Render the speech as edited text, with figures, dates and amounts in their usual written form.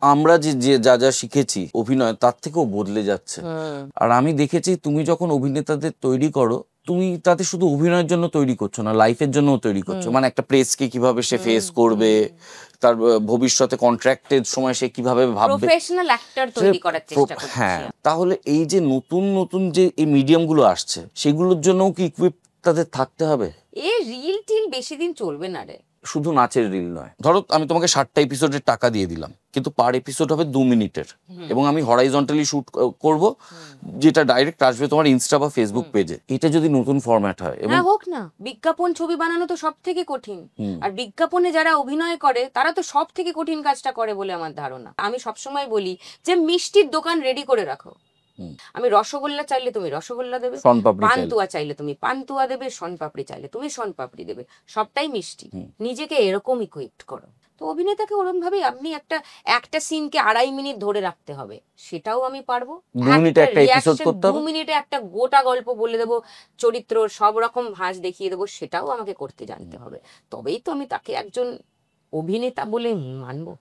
আমরা যে যে যা যা শিখেছি অভিনয় তার থেকেও বদলে যাচ্ছে। আর আমি দেখেছি তুমি যখন অভিনেতাদের তৈরি করো, তুমি তাতে শুধু অভিনয়ের জন্য তৈরি করছো না, লাইফের জন্যও তৈরি করছো। মানে একটা প্রেসকে কিভাবে সে ফেস করবে, তার ভবিষ্যতে কন্ট্রাক্টের সময় সে কিভাবে ভাববে, প্রফেশনাল অ্যাক্টর তৈরি করার চেষ্টা করছি। হ্যাঁ, তাহলে এই যে নতুন নতুন যে এই মিডিয়ামগুলো আসছে সেগুলোর জন্যও কি ইকুইপ তাদের থাকতে হবে? এ রিল টিল বেশি দিন চলবে না রে। শুধু নাচের রিল নয়, ধরো আমি তোমাকে 60টা এপিসোডের টাকা দিয়ে দিলাম, কিন্তু পার এপিসোড হবে 2 মিনিটের, এবং আমি হরাইজন্টালি শুট করব, যেটা ডাইরেক্ট আসবে তোমার ইনস্টা বা ফেসবুক পেজে। এটা যদি নতুন ফরম্যাট হয়, এবং হোক না, বিজ্ঞাপন ছবি বানানো তো সব থেকে কঠিন, আর বিজ্ঞাপনে যারা অভিনয় করে তারা তো সব থেকে কঠিন কাজটা করে বলে আমার ধারণা। আমি সবসময় বলি যে মিষ্টির দোকান রেডি করে রাখো। আমি রসগোল্লা চাইলে তুমি রসগোল্লা দেবে, পান্তুয়া চাইলে তুমি পান্তুয়া দেবে, শনপাপড়ি চাইলে তুমি শনপাপড়ি দেবে, সবটাই মিষ্টি। নিজেকে এরকম ইকুইপড করো। তো অভিনেতাকে ওরকম ভাবে আপনি একটা সিনকে 2.5 মিনিট ধরে রাখতে হবে, সেটাও আমি পারবো। 2 মিনিটে একটা এপিসোড করতে হবে, 2 মিনিটে একটা গোটা গল্প বলে দেবো, চরিত্র সব রকম ভাঁজ দেখিয়ে দেবো, সেটাও আমাকে করতে জানতে হবে। তবেই তো আমি তাকে একজন অভিনেতা বলে মানবো।